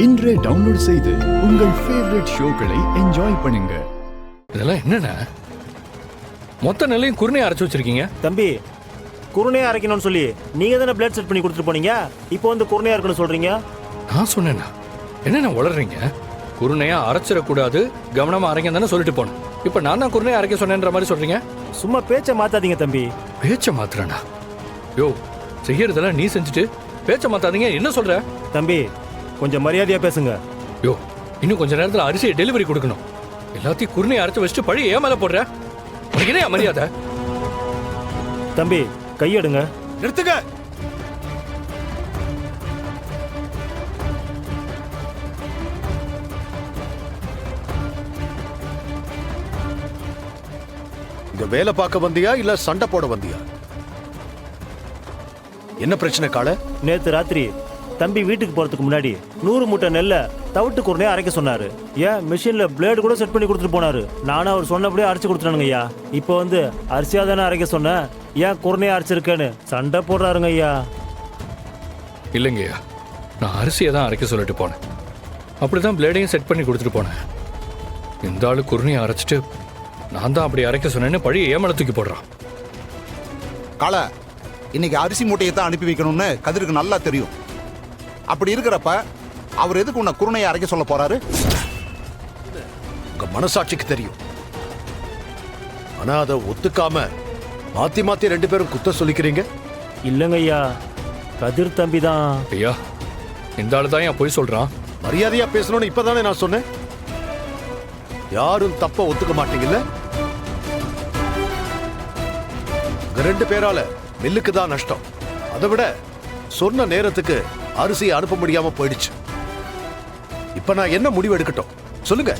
இன்றே டவுன்லோட் செய்து உங்கள் ஃபேவரட் ஷோக்களை என்ஜாய் பண்ணுங்க. இதெல்லாம் என்னண்ணா மொத்த நெல்லையும் குருணையை அரைச்சு வச்சிருக்கீங்க? தம்பி, குருணையா அரைக்கணும்னு சொல்லி நீங்க தானே பிளட் செட் பண்ணி கொடுத்துட்டு போனீங்க. இப்போ வந்து குருணையா இருக்கணும்னு சொல்றீங்க. நான் சொன்னேன்னா என்னண்ணா உளறீங்க? குருணையா அரைச்சிடக்கூடாது, கவனமா அரைங்க தானே சொல்லிட்டு போனேன். இப்போ நான் தான் குருணையா அரைக்க சொன்னேன்ற மாதிரி சொல்றீங்க. சும்மா பேச்சை மாத்தாதீங்க தம்பி. பேச்ச மாத்திரண்ணா? யோ, செய்யறதெல்லாம் நீ செஞ்சுட்டு பேச்ச மாத்தாதீங்க என்ன சொல்ற? தம்பி, கொஞ்சம் மரியாதையா பேசுங்க. யோ, இன்னும் கொஞ்ச நேரத்துல அரிசியை டெலிவரி கொடுக்கணும். எல்லாத்தையும் குருணையை அரைச்சு வச்சுட்டு பழி ஏன் மேல போடுற? உனக்கு என்ன மரியாதை? தம்பி, கையெடுங்க. நிறுத்துங்க. இங்க வேலை பார்க்க வந்தியா இல்ல சண்டை போட வந்தியா? என்ன பிரச்சனை காள? நேத்து ராத்திரி தம்பி வீட்டுக்கு போறதுக்கு முன்னாடி 100 மூட்டை நெல்லை தவிட்டு குருணையா அரைக்க சொன்னாரு. ஏன் மிஷின்ல பிளேடு கூட செட் பண்ணி கொடுத்துட்டு போனாரு. நானும் அவர் சொன்னபடியே அரைச்சு கொடுத்துட்டானுங்க ஐயா. இப்போ வந்து அரிசியா தானே அரைக்க சொன்னேன், ஏன் குருணையா அரைச்சிருக்கேன்னு சண்டை போடுறாருங்க ஐயா. இல்லைங்கய்யா, நான் அரிசியை தான் அரைக்க சொல்லிட்டு போனேன். அப்படிதான் பிளேடையும் செட் பண்ணி கொடுத்துட்டு போனேன். இந்த ஆளு குருணையை அரைச்சிட்டு நான் தான் அப்படி அரைக்க சொன்னேன்னு பழி ஏமலை தூக்கி போடுறான். காள, இன்னைக்கு அரிசி மூட்டையை தான் அனுப்பி வைக்கணும்னு கதிருக்கு நல்லா தெரியும். அப்படி இருக்கிறப்ப அவர் எதுக்கு உன்னை குருணையை அரைக்க சொல்ல போறாரு? உங்க மனசாட்சிக்கு தெரியும். ஆனா அதை ஒத்துக்காம மாத்தி மாத்தி 2 பேரும் குத்த சொல்லிக்கிறீங்க. இல்லைங்க ஐயா, கதிர் தம்பி தான். ஐயா, இந்த ஆளு தான் ஏன் போய் சொல்றான்? மரியாதையா பேசணும்னு இப்பதானே நான் சொன்னேன். யாரும் தப்ப ஒத்துக்க மாட்டீங்கல்ல. உங்க 2 பேரால மில்லுக்கு தான் நஷ்டம். அதை விட சொன்ன நேரத்துக்கு அரிசியை அனுப்ப முடியாம போயிடுச்சு. இப்ப நான் என்ன முடிவு எடுக்கட்டும் சொல்லுங்க.